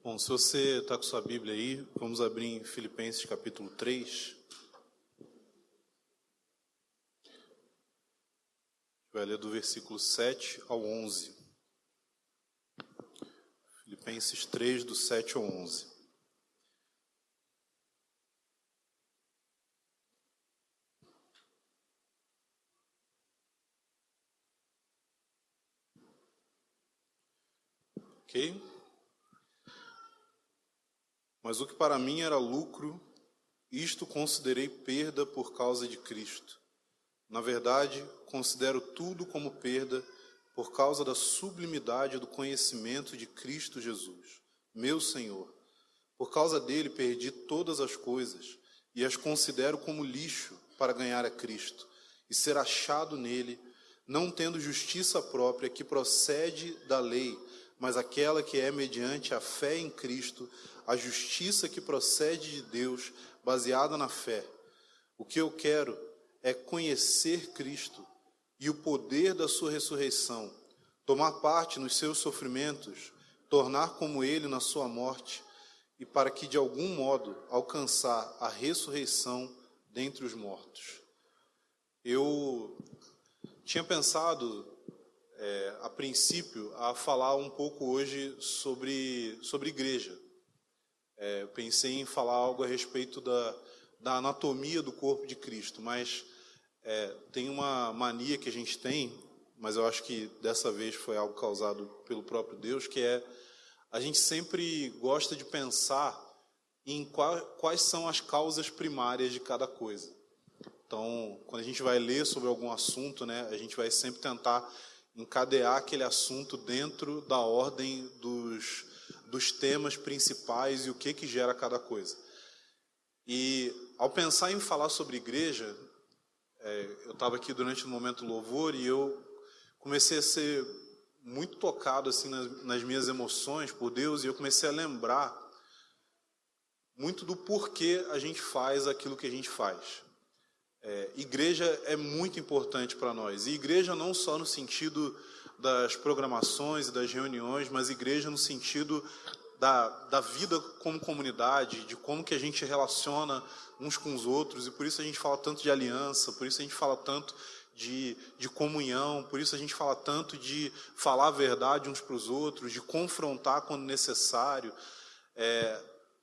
Bom, se você está com sua Bíblia aí, vamos abrir em Filipenses capítulo 3. Vai ler do versículo 7 ao 11. Filipenses 3, do 7 ao 11. Ok? Mas o que para mim era lucro, isto considerei perda por causa de Cristo. Na verdade, considero tudo como perda por causa da sublimidade do conhecimento de Cristo Jesus, meu Senhor. Por causa dele perdi todas as coisas e as considero como lixo para ganhar a Cristo e ser achado nele, não tendo justiça própria que procede da lei, mas aquela que é mediante a fé em Cristo, a justiça que procede de Deus, baseada na fé. O que eu quero é conhecer Cristo e o poder da sua ressurreição, tomar parte nos seus sofrimentos, tornar como ele na sua morte, e para que de algum modo alcançar a ressurreição dentre os mortos. Eu tinha pensado, a princípio, a falar um pouco hoje sobre igreja. Eu pensei em falar algo a respeito da anatomia do corpo de Cristo, mas tem uma mania que a gente tem, mas eu acho que dessa vez foi algo causado pelo próprio Deus, que a gente sempre gosta de pensar em quais são as causas primárias de cada coisa. Então, quando a gente vai ler sobre algum assunto, né, a gente vai sempre tentar encadear aquele assunto dentro da ordem dos temas principais e o que gera cada coisa. E ao pensar em falar sobre igreja, eu estava aqui durante o momento louvor e eu comecei a ser muito tocado assim nas minhas emoções por Deus, e eu comecei a lembrar muito do porquê a gente faz aquilo que a gente faz. Igreja é muito importante para nós, e igreja não só no sentido das programações e das reuniões, mas igreja no sentido da vida como comunidade, de como que a gente relaciona uns com os outros, e por isso a gente fala tanto de aliança, por isso a gente fala tanto de comunhão, por isso a gente fala tanto de falar a verdade uns para os outros, de confrontar quando necessário.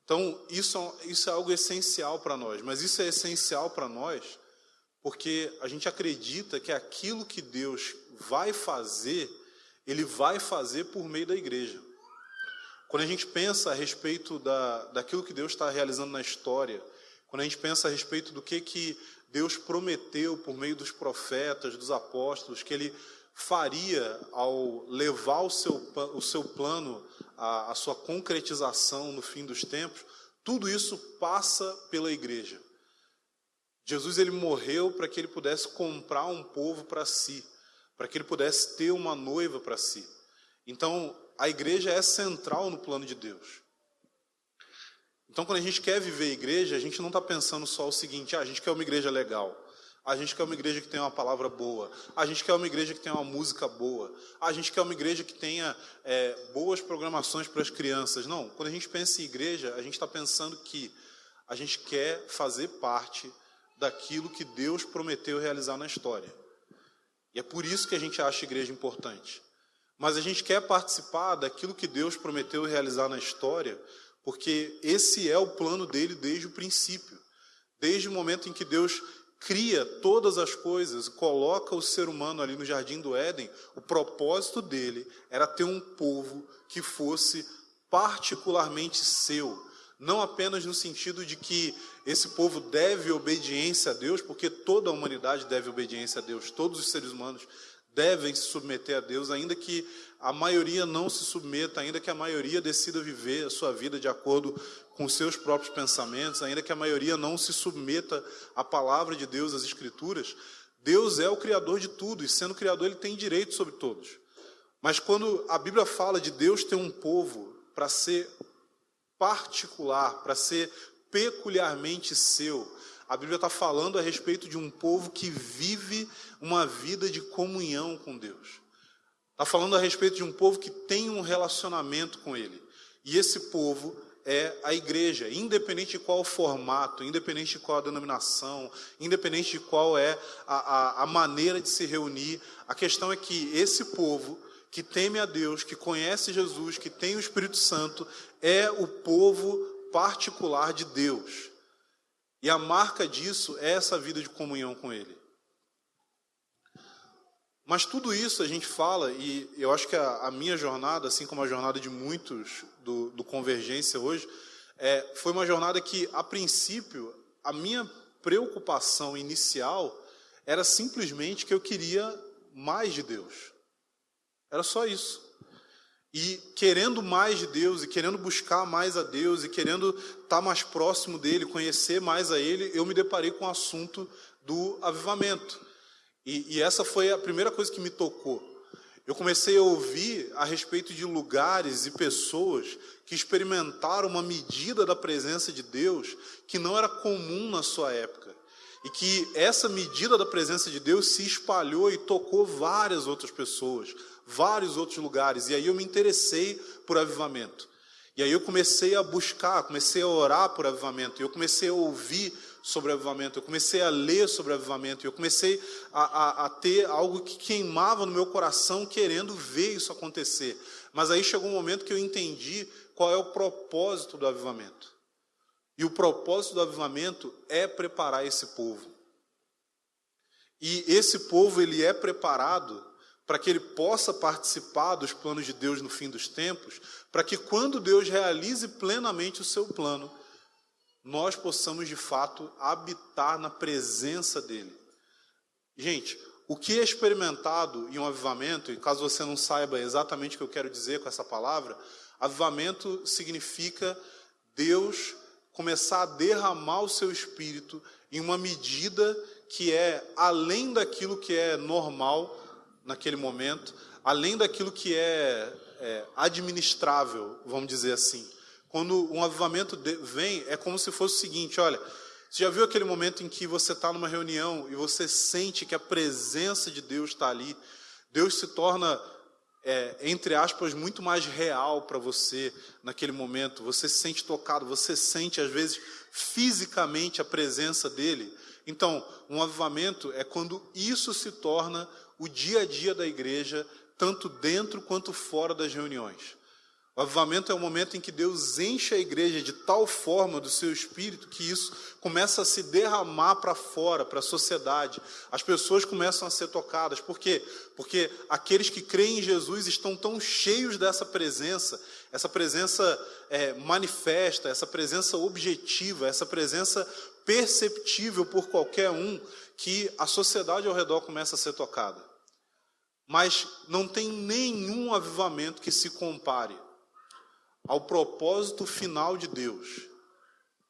Então, isso é algo essencial para nós, mas isso é essencial para nós porque a gente acredita que aquilo que Deus vai fazer, Ele vai fazer por meio da igreja. Quando a gente pensa a respeito daquilo que Deus está realizando na história, quando a gente pensa a respeito do que Deus prometeu por meio dos profetas, dos apóstolos, que Ele faria ao levar o seu plano, a sua concretização no fim dos tempos, tudo isso passa pela igreja. Jesus ele morreu para que ele pudesse comprar um povo para si, para que ele pudesse ter uma noiva para si. Então, a igreja é central no plano de Deus. Então, quando a gente quer viver igreja, a gente não está pensando só o seguinte: a gente quer uma igreja legal, a gente quer uma igreja que tenha uma palavra boa, a gente quer uma igreja que tenha uma música boa, a gente quer uma igreja que tenha boas programações para as crianças. Não, quando a gente pensa em igreja, a gente está pensando que a gente quer fazer parte daquilo que Deus prometeu realizar na história. E é por isso que a gente acha a igreja importante. Mas a gente quer participar daquilo que Deus prometeu realizar na história, porque esse é o plano dele desde o princípio. Desde o momento em que Deus cria todas as coisas, coloca o ser humano ali no Jardim do Éden, o propósito dele era ter um povo que fosse particularmente seu. Não apenas no sentido de que esse povo deve obediência a Deus, porque toda a humanidade deve obediência a Deus, todos os seres humanos devem se submeter a Deus, ainda que a maioria não se submeta, ainda que a maioria decida viver a sua vida de acordo com os seus próprios pensamentos, ainda que a maioria não se submeta à palavra de Deus, às Escrituras. Deus é o Criador de tudo, e sendo Criador ele tem direito sobre todos. Mas quando a Bíblia fala de Deus ter um povo para ser particular, para ser peculiarmente seu, a Bíblia está falando a respeito de um povo que vive uma vida de comunhão com Deus. Está falando a respeito de um povo que tem um relacionamento com Ele. E esse povo é a igreja, independente de qual o formato, independente de qual a denominação, independente de qual é a maneira de se reunir. A questão é que esse povo que teme a Deus, que conhece Jesus, que tem o Espírito Santo, é o povo particular de Deus. E a marca disso é essa vida de comunhão com Ele. Mas tudo isso a gente fala, e eu acho que a minha jornada, assim como a jornada de muitos do Convergência hoje, foi uma jornada que, a princípio, a minha preocupação inicial era simplesmente que eu queria mais de Deus. Era só isso. E querendo mais de Deus, e querendo buscar mais a Deus, e querendo estar mais próximo dEle, conhecer mais a Ele, eu me deparei com o assunto do avivamento. E essa foi a primeira coisa que me tocou. Eu comecei a ouvir a respeito de lugares e pessoas que experimentaram uma medida da presença de Deus que não era comum na sua época. E que essa medida da presença de Deus se espalhou e tocou várias outras pessoas, vários outros lugares. E aí eu me interessei por avivamento. E aí eu comecei a buscar, comecei a orar por avivamento. E eu comecei a ouvir sobre avivamento, eu comecei a ler sobre avivamento, eu comecei a ter algo que queimava no meu coração, querendo ver isso acontecer. Mas aí chegou um momento que eu entendi qual é o propósito do avivamento. E o propósito do avivamento é preparar esse povo. E esse povo, ele é preparado para que ele possa participar dos planos de Deus no fim dos tempos, para que quando Deus realize plenamente o seu plano, nós possamos, de fato, habitar na presença dEle. Gente, o que é experimentado em um avivamento, e caso você não saiba exatamente o que eu quero dizer com essa palavra, avivamento significa Deus começar a derramar o seu Espírito em uma medida que é além daquilo que é normal naquele momento, além daquilo que é administrável, vamos dizer assim. Quando um avivamento vem, é como se fosse o seguinte, olha, você já viu aquele momento em que você está numa reunião e você sente que a presença de Deus está ali? Deus se torna, entre aspas, muito mais real para você naquele momento. Você se sente tocado, você sente, às vezes, fisicamente a presença dEle. Então, um avivamento é quando isso se torna o dia a dia da igreja, tanto dentro quanto fora das reuniões. O avivamento é o momento em que Deus enche a igreja de tal forma do seu Espírito que isso começa a se derramar para fora, para a sociedade. As pessoas começam a ser tocadas. Por quê? Porque aqueles que creem em Jesus estão tão cheios dessa presença, essa presença manifesta, essa presença objetiva, essa presença perceptível por qualquer um, que a sociedade ao redor começa a ser tocada. Mas não tem nenhum avivamento que se compare ao propósito final de Deus,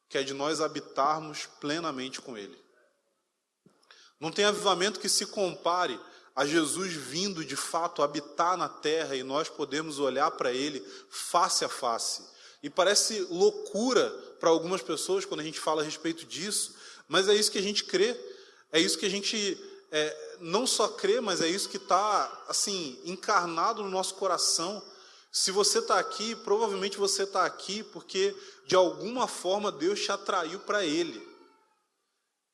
que é de nós habitarmos plenamente com Ele. Não tem avivamento que se compare a Jesus vindo de fato habitar na terra e nós podemos olhar para Ele face a face. E parece loucura para algumas pessoas quando a gente fala a respeito disso, mas é isso que a gente crê, é isso que a gente não só crê, mas é isso que está assim, encarnado no nosso coração. Se você está aqui, provavelmente você está aqui porque, de alguma forma, Deus te atraiu para Ele.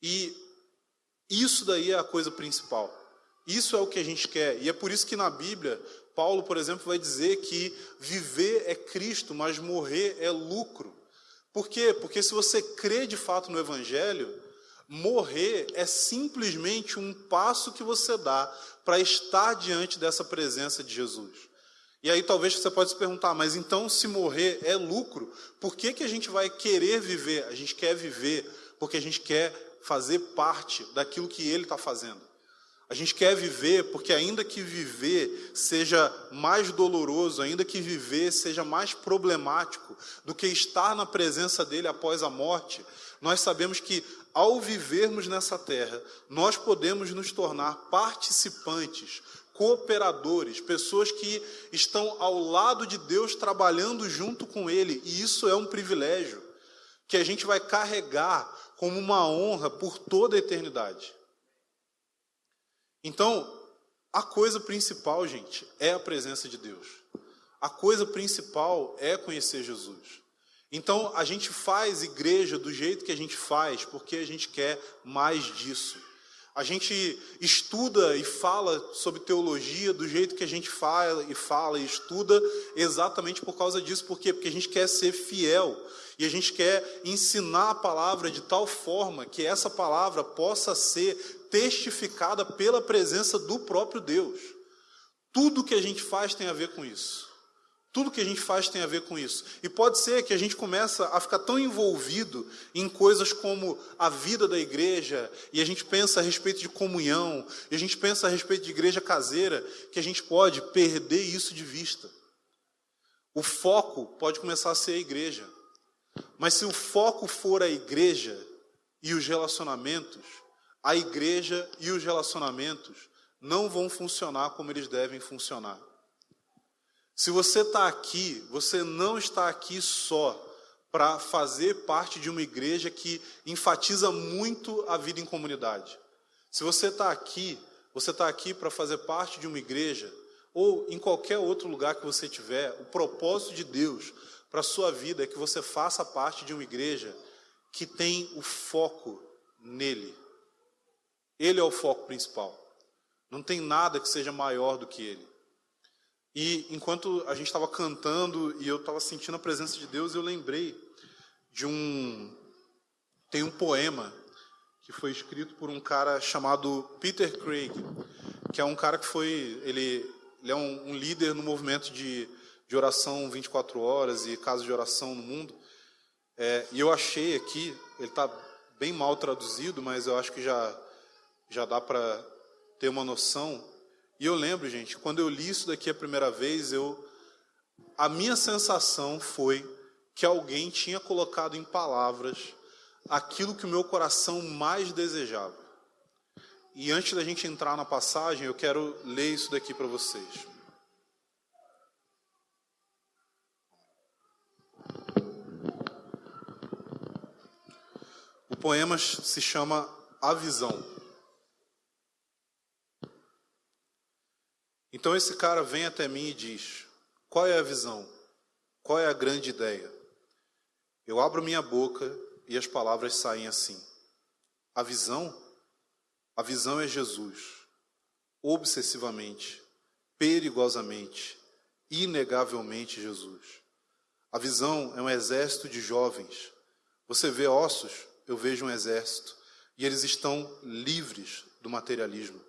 E isso daí é a coisa principal. Isso é o que a gente quer. E é por isso que na Bíblia, Paulo, por exemplo, vai dizer que viver é Cristo, mas morrer é lucro. Por quê? Porque se você crê de fato no Evangelho, morrer é simplesmente um passo que você dá para estar diante dessa presença de Jesus. E aí talvez você pode se perguntar, mas então se morrer é lucro, por que a gente vai querer viver? A gente quer viver porque a gente quer fazer parte daquilo que Ele está fazendo. A gente quer viver porque ainda que viver seja mais doloroso, ainda que viver seja mais problemático do que estar na presença dEle após a morte, nós sabemos que ao vivermos nessa terra, nós podemos nos tornar participantes, cooperadores, pessoas que estão ao lado de Deus trabalhando junto com Ele, e isso é um privilégio que a gente vai carregar como uma honra por toda a eternidade. Então, a coisa principal, gente, é a presença de Deus. A coisa principal é conhecer Jesus. Então, a gente faz igreja do jeito que a gente faz, porque a gente quer mais disso. A gente estuda e fala sobre teologia do jeito que a gente fala e estuda exatamente por causa disso. Por quê? Porque a gente quer ser fiel e a gente quer ensinar a palavra de tal forma que essa palavra possa ser testificada pela presença do próprio Deus. Tudo que a gente faz tem a ver com isso. Tudo que a gente faz tem a ver com isso. E pode ser que a gente comece a ficar tão envolvido em coisas como a vida da igreja, e a gente pensa a respeito de comunhão, e a gente pensa a respeito de igreja caseira, que a gente pode perder isso de vista. O foco pode começar a ser a igreja. Mas se o foco for a igreja e os relacionamentos, a igreja e os relacionamentos não vão funcionar como eles devem funcionar. Se você está aqui, você não está aqui só para fazer parte de uma igreja que enfatiza muito a vida em comunidade. Se você está aqui para fazer parte de uma igreja, ou em qualquer outro lugar que você estiver, o propósito de Deus para a sua vida é que você faça parte de uma igreja que tem o foco nele. Ele é o foco principal. Não tem nada que seja maior do que ele. E enquanto a gente estava cantando e eu estava sentindo a presença de Deus, eu lembrei de tem um poema que foi escrito por um cara chamado Peter Craig, que é um cara que ele é um líder no movimento de oração 24 horas e casas de oração no mundo. E eu achei aqui, ele está bem mal traduzido, mas eu acho que já dá para ter uma noção. E eu lembro, gente, quando eu li isso daqui a primeira vez, a minha sensação foi que alguém tinha colocado em palavras aquilo que o meu coração mais desejava. E antes da gente entrar na passagem, eu quero ler isso daqui para vocês. O poema se chama A Visão. Então esse cara vem até mim e diz: qual é a visão? Qual é a grande ideia? Eu abro minha boca e as palavras saem assim. A visão é Jesus, obsessivamente, perigosamente, inegavelmente Jesus. A visão é um exército de jovens. Você vê ossos, eu vejo um exército, e eles estão livres do materialismo.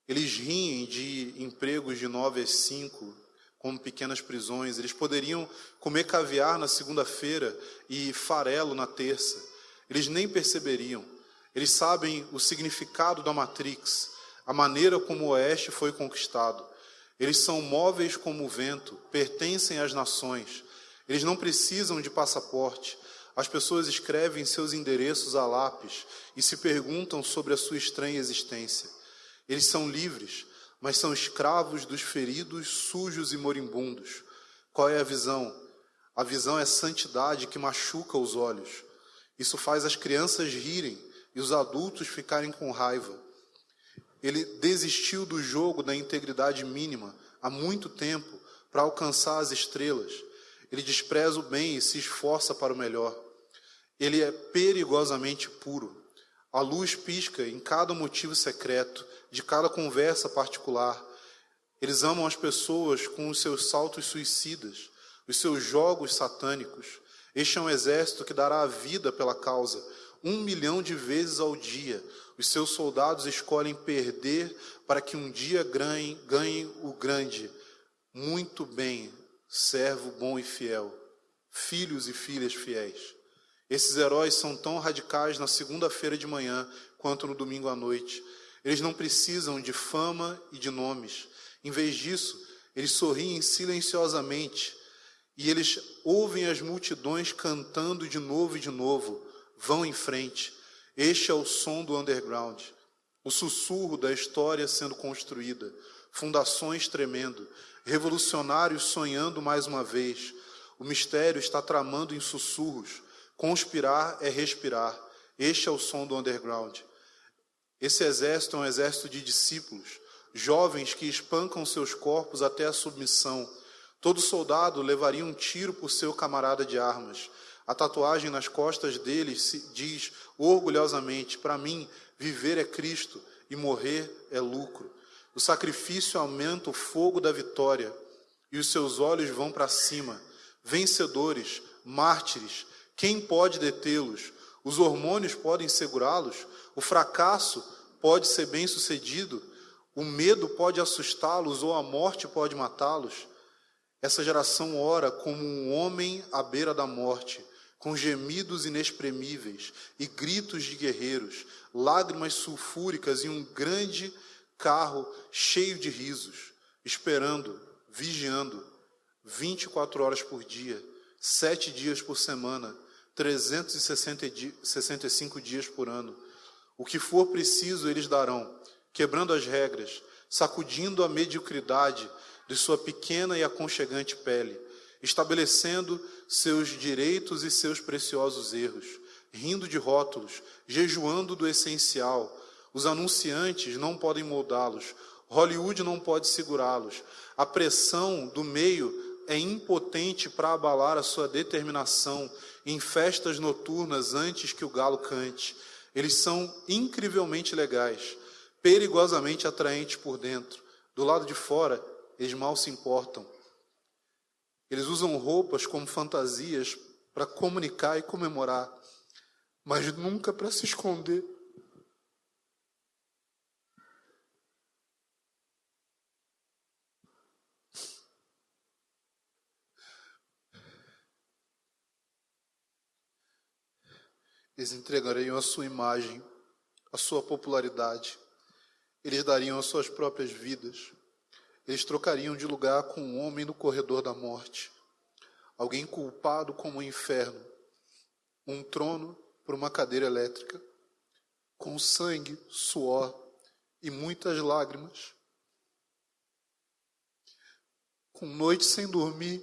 Eles riem de empregos de 9 às 5, como pequenas prisões. Eles poderiam comer caviar na segunda-feira e farelo na terça. Eles nem perceberiam. Eles sabem o significado da Matrix, a maneira como o Oeste foi conquistado. Eles são móveis como o vento, pertencem às nações. Eles não precisam de passaporte. As pessoas escrevem seus endereços a lápis e se perguntam sobre a sua estranha existência. Eles são livres, mas são escravos dos feridos, sujos e moribundos. Qual é a visão? A visão é santidade que machuca os olhos. Isso faz as crianças rirem e os adultos ficarem com raiva. Ele desistiu do jogo da integridade mínima há muito tempo para alcançar as estrelas. Ele despreza o bem e se esforça para o melhor. Ele é perigosamente puro. A luz pisca em cada motivo secreto, de cada conversa particular. Eles amam as pessoas com os seus saltos suicidas, os seus jogos satânicos. Este é um exército que dará a vida pela causa. 1 milhão de vezes ao dia, os seus soldados escolhem perder para que um dia ganhem o grande. Muito bem, servo bom e fiel, filhos e filhas fiéis. Esses heróis são tão radicais na segunda-feira de manhã quanto no domingo à noite. Eles não precisam de fama e de nomes. Em vez disso, eles sorriem silenciosamente e eles ouvem as multidões cantando de novo e de novo. Vão em frente. Este é o som do underground, o sussurro da história sendo construída, fundações tremendo, revolucionários sonhando mais uma vez. O mistério está tramando em sussurros. Conspirar é respirar. Este é o som do underground. Esse exército é um exército de discípulos, jovens que espancam seus corpos até a submissão, Todo soldado levaria um tiro por seu camarada de armas. A tatuagem nas costas deles diz orgulhosamente: para mim, viver é Cristo e morrer é lucro. O sacrifício aumenta o fogo da vitória e os seus olhos vão para cima. Vencedores, mártires, quem pode detê-los? Os hormônios podem segurá-los? O fracasso pode ser bem-sucedido? O medo pode assustá-los ou a morte pode matá-los? Essa geração ora como um homem à beira da morte, com gemidos inexprimíveis e gritos de guerreiros, lágrimas sulfúricas e um grande carro cheio de risos, esperando, vigiando, 24 horas por dia, 7 dias por semana, 365 dias por ano. O que for preciso eles darão, quebrando as regras, sacudindo a mediocridade de sua pequena e aconchegante pele, estabelecendo seus direitos e seus preciosos erros, rindo de rótulos, jejuando do essencial. Os anunciantes não podem moldá-los, Hollywood não pode segurá-los. A pressão do meio é impotente para abalar a sua determinação em festas noturnas antes que o galo cante. Eles são incrivelmente legais, perigosamente atraentes por dentro. Do lado de fora, eles mal se importam. Eles usam roupas como fantasias para comunicar e comemorar, mas nunca para se esconder. Eles entregariam a sua imagem, a sua popularidade. Eles dariam as suas próprias vidas. Eles trocariam de lugar com um homem no corredor da morte, alguém culpado como o inferno, um trono por uma cadeira elétrica, com sangue, suor e muitas lágrimas, com noites sem dormir,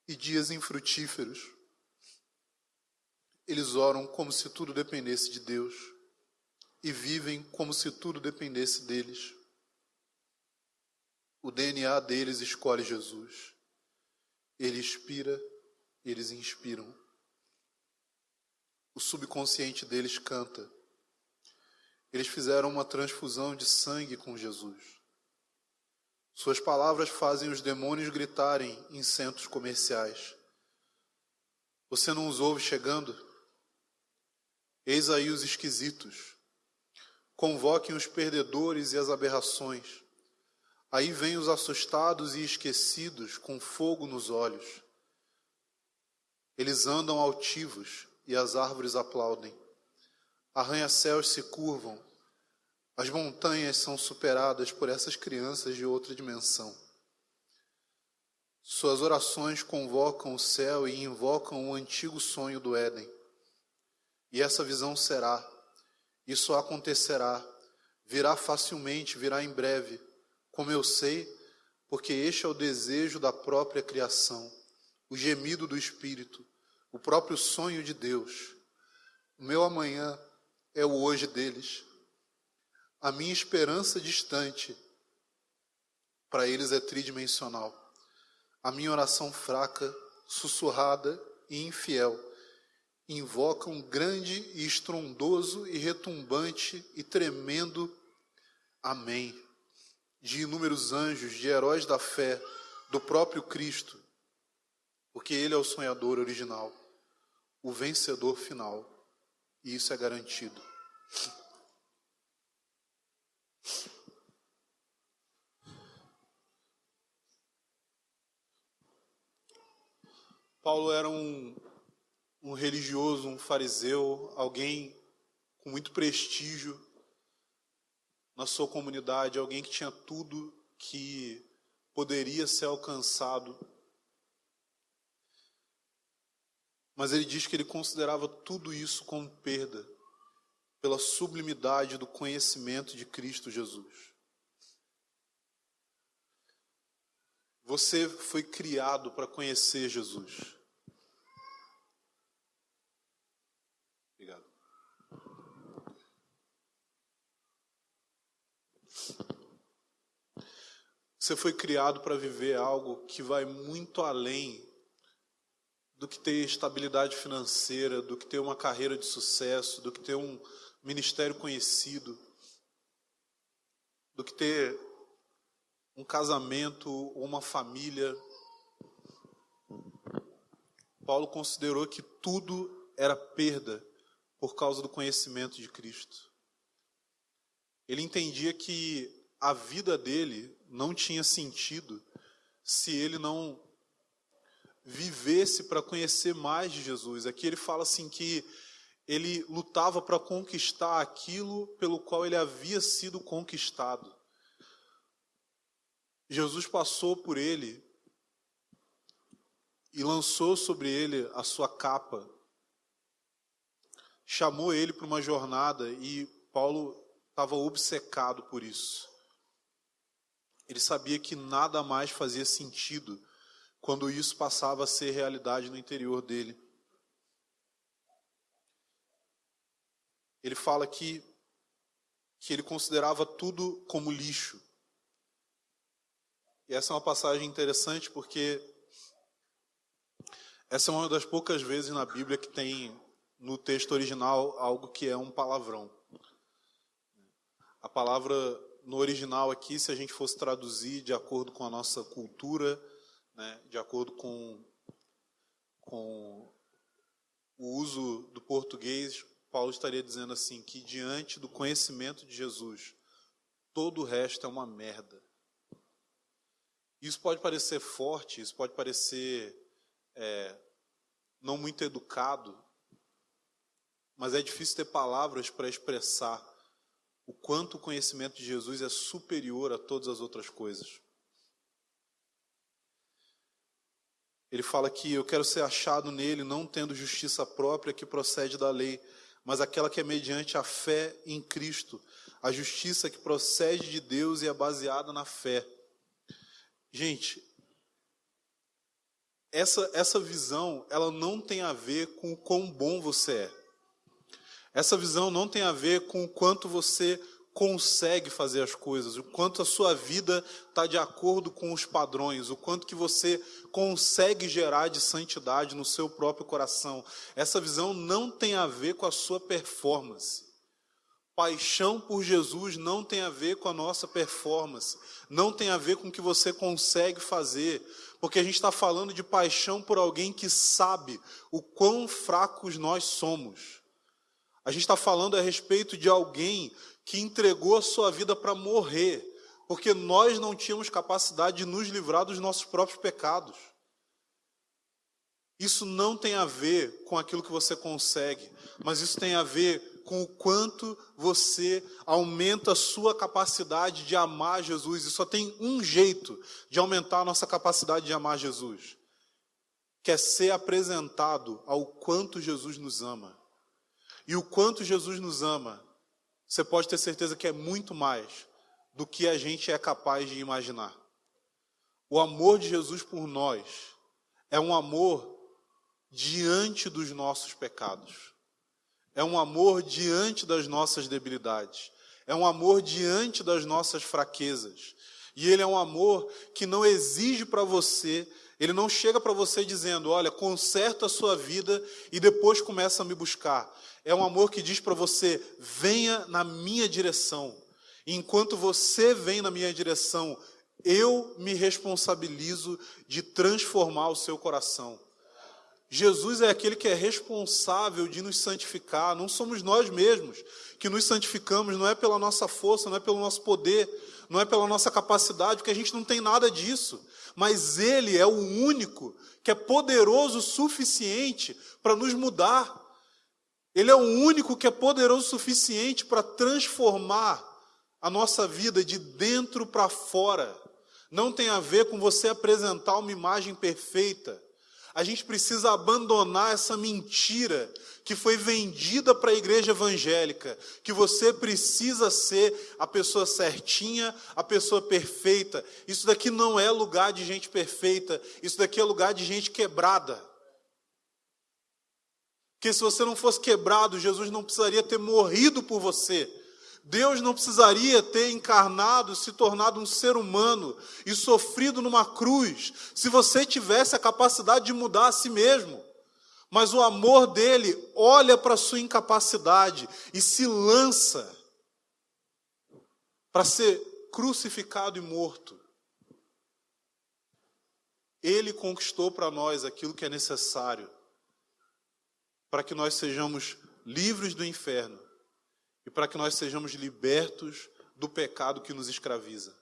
e dias infrutíferos. Eles oram como se tudo dependesse de Deus e vivem como se tudo dependesse deles. O DNA deles escolhe Jesus. Ele inspira, eles inspiram. O subconsciente deles canta. Eles fizeram uma transfusão de sangue com Jesus. Suas palavras fazem os demônios gritarem em centros comerciais. Você não os ouve chegando? Eis aí os esquisitos. Convoquem os perdedores e as aberrações. Aí vêm os assustados e esquecidos com fogo nos olhos. Eles andam altivos e as árvores aplaudem. Arranha-céus se curvam. As montanhas são superadas por essas crianças de outra dimensão. Suas orações convocam o céu e invocam o antigo sonho do Éden. E essa visão será, isso acontecerá, virá facilmente, virá em breve, como eu sei, porque este é o desejo da própria criação, o gemido do Espírito, o próprio sonho de Deus. O meu amanhã é o hoje deles. A minha esperança distante, para eles é tridimensional. A minha oração fraca, sussurrada e infiel, invoca um grande e estrondoso e retumbante e tremendo amém, de inúmeros anjos, de heróis da fé, do próprio Cristo, porque Ele é o sonhador original, o vencedor final, e isso é garantido. Paulo era um religioso, um fariseu, alguém com muito prestígio na sua comunidade, alguém que tinha tudo que poderia ser alcançado. Mas ele diz que ele considerava tudo isso como perda, pela sublimidade do conhecimento de Cristo Jesus. Você foi criado para conhecer Jesus. Obrigado. Você foi criado para viver algo que vai muito além do que ter estabilidade financeira, do que ter uma carreira de sucesso, do que ter um ministério conhecido, do que ter um casamento ou uma família. Paulo considerou que tudo era perda por causa do conhecimento de Cristo. Ele entendia que a vida dele não tinha sentido se ele não vivesse para conhecer mais de Jesus. Aqui ele fala assim que ele lutava para conquistar aquilo pelo qual ele havia sido conquistado. Jesus passou por ele e lançou sobre ele a sua capa, chamou ele para uma jornada e Paulo estava obcecado por isso. Ele sabia que nada mais fazia sentido quando isso passava a ser realidade no interior dele. Ele fala que ele considerava tudo como lixo. E essa é uma passagem interessante porque essa é uma das poucas vezes na Bíblia que tem no texto original algo que é um palavrão. A palavra no original aqui, se a gente fosse traduzir de acordo com a nossa cultura, né, de acordo com o uso do português, Paulo estaria dizendo assim, que diante do conhecimento de Jesus, todo o resto é uma merda. Isso pode parecer forte, isso pode parecer não muito educado, mas é difícil ter palavras para expressar o quanto o conhecimento de Jesus é superior a todas as outras coisas. Ele fala que eu quero ser achado nele, não tendo justiça própria que procede da lei, mas aquela que é mediante a fé em Cristo, a justiça que procede de Deus e é baseada na fé. Gente, essa visão, ela não tem a ver com o quão bom você é. Essa visão não tem a ver com o quanto você consegue fazer as coisas, o quanto a sua vida está de acordo com os padrões, o quanto que você consegue gerar de santidade no seu próprio coração. Essa visão não tem a ver com a sua performance. Paixão por Jesus não tem a ver com a nossa performance, não tem a ver com o que você consegue fazer, porque a gente está falando de paixão por alguém que sabe o quão fracos nós somos. A gente está falando a respeito de alguém que entregou a sua vida para morrer, porque nós não tínhamos capacidade de nos livrar dos nossos próprios pecados. Isso não tem a ver com aquilo que você consegue, mas isso tem a ver com o quanto você aumenta a sua capacidade de amar Jesus. E só tem um jeito de aumentar a nossa capacidade de amar Jesus, que é ser apresentado ao quanto Jesus nos ama. E o quanto Jesus nos ama, você pode ter certeza que é muito mais do que a gente é capaz de imaginar. O amor de Jesus por nós é um amor diante dos nossos pecados. É um amor diante das nossas debilidades. É um amor diante das nossas fraquezas. E ele é um amor que não exige para você, ele não chega para você dizendo, olha, conserta a sua vida e depois começa a me buscar. É um amor que diz para você, venha na minha direção. E enquanto você vem na minha direção, eu me responsabilizo de transformar o seu coração. Jesus é aquele que é responsável de nos santificar, não somos nós mesmos que nos santificamos, não é pela nossa força, não é pelo nosso poder, não é pela nossa capacidade, porque a gente não tem nada disso, mas Ele é o único que é poderoso o suficiente para nos mudar. Ele é o único que é poderoso o suficiente para transformar a nossa vida de dentro para fora. Não tem a ver com você apresentar uma imagem perfeita. A gente precisa abandonar essa mentira que foi vendida para a igreja evangélica, que você precisa ser a pessoa certinha, a pessoa perfeita. Isso daqui não é lugar de gente perfeita, isso daqui é lugar de gente quebrada. Porque se você não fosse quebrado, Jesus não precisaria ter morrido por você. Deus não precisaria ter encarnado, se tornado um ser humano e sofrido numa cruz, se você tivesse a capacidade de mudar a si mesmo. Mas o amor dele olha para a sua incapacidade e se lança para ser crucificado e morto. Ele conquistou para nós aquilo que é necessário para que nós sejamos livres do inferno e para que nós sejamos libertos do pecado que nos escraviza.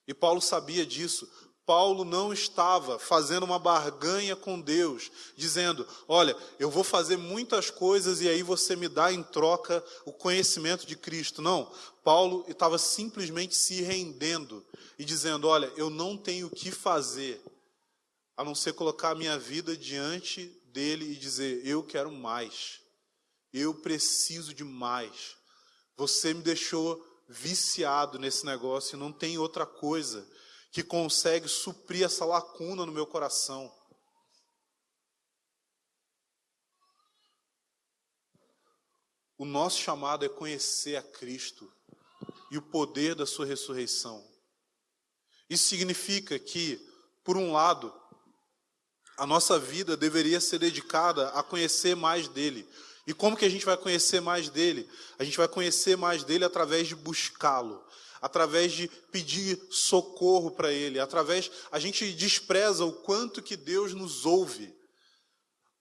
E Paulo sabia disso. Paulo não estava fazendo uma barganha com Deus, dizendo, olha, eu vou fazer muitas coisas e aí você me dá em troca o conhecimento de Cristo. Não, Paulo estava simplesmente se rendendo e dizendo, olha, eu não tenho o que fazer, a não ser colocar a minha vida diante dele e dizer, eu quero mais, eu preciso de mais. Você me deixou viciado nesse negócio e não tem outra coisa que consegue suprir essa lacuna no meu coração. O nosso chamado é conhecer a Cristo e o poder da sua ressurreição. Isso significa que, por um lado, a nossa vida deveria ser dedicada a conhecer mais dele. E como que a gente vai conhecer mais dele? A gente vai conhecer mais dele através de buscá-lo, através de pedir socorro para ele, a gente despreza o quanto que Deus nos ouve.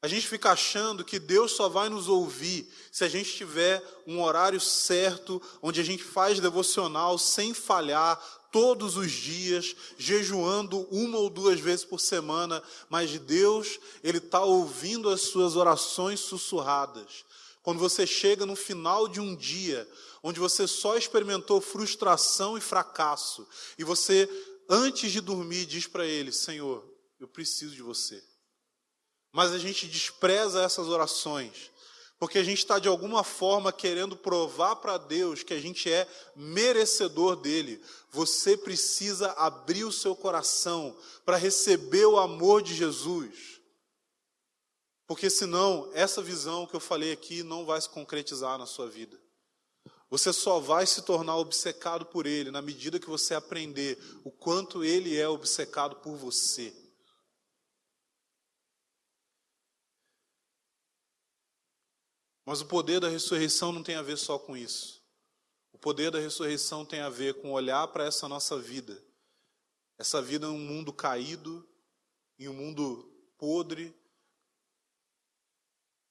A gente fica achando que Deus só vai nos ouvir se a gente tiver um horário certo, onde a gente faz devocional sem falhar, todos os dias, jejuando 1 ou 2 vezes por semana, mas Deus, Ele está ouvindo as suas orações sussurradas. Quando você chega no final de um dia, onde você só experimentou frustração e fracasso, e você, antes de dormir, diz para Ele, Senhor, eu preciso de você. Mas a gente despreza essas orações, porque a gente está de alguma forma querendo provar para Deus que a gente é merecedor dele. Você precisa abrir o seu coração para receber o amor de Jesus. Porque senão, essa visão que eu falei aqui não vai se concretizar na sua vida. Você só vai se tornar obcecado por ele na medida que você aprender o quanto ele é obcecado por você. Mas o poder da ressurreição não tem a ver só com isso. O poder da ressurreição tem a ver com olhar para essa nossa vida. Essa vida em um mundo caído, em um mundo podre,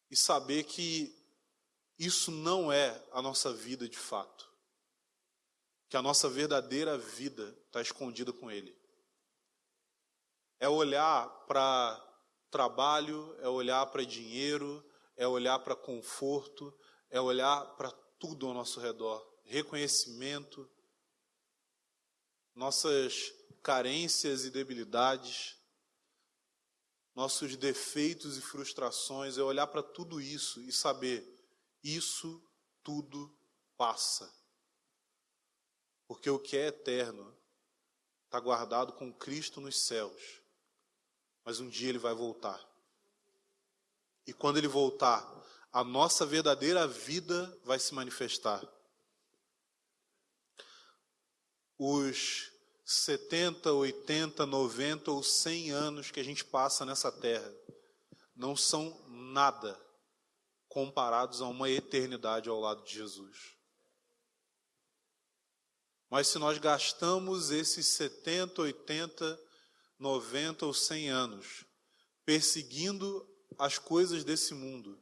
e saber que isso não é a nossa vida de fato. Que a nossa verdadeira vida está escondida com Ele. É olhar para trabalho, é olhar para dinheiro, é olhar para conforto, é olhar para tudo ao nosso redor. Reconhecimento, nossas carências e debilidades, nossos defeitos e frustrações, é olhar para tudo isso e saber, isso tudo passa. Porque o que é eterno está guardado com Cristo nos céus. Mas um dia Ele vai voltar. E quando Ele voltar, a nossa verdadeira vida vai se manifestar. Os 70, 80, 90 ou 100 anos que a gente passa nessa terra não são nada comparados a uma eternidade ao lado de Jesus. Mas se nós gastamos esses 70, 80, 90 ou 100 anos perseguindo as coisas desse mundo,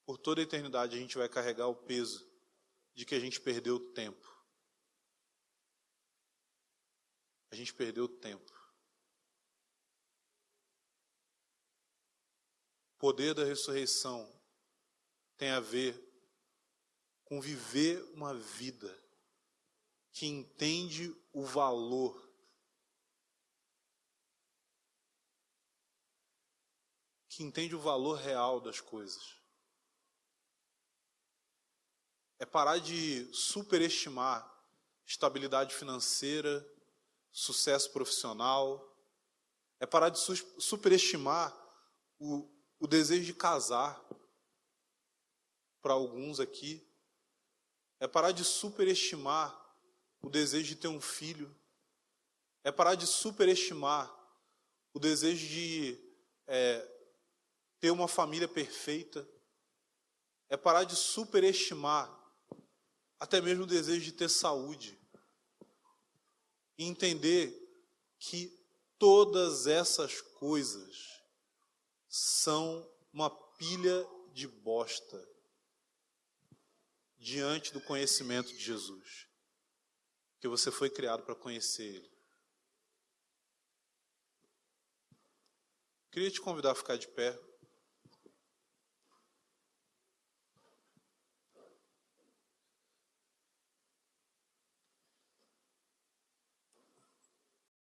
por toda a eternidade a gente vai carregar o peso de que a gente perdeu tempo. A gente perdeu tempo. O poder da ressurreição tem a ver com viver uma vida que entende o valor real das coisas. É parar de superestimar estabilidade financeira, sucesso profissional. É parar de superestimar o desejo de casar. Para alguns aqui, É parar de superestimar o desejo de ter um filho. É parar de superestimar o desejo de ter uma família perfeita. É parar de superestimar até mesmo o desejo de ter saúde. E entender que todas essas coisas são uma pilha de bosta diante do conhecimento de Jesus. Porque você foi criado para conhecer Ele. Queria te convidar a ficar de pé.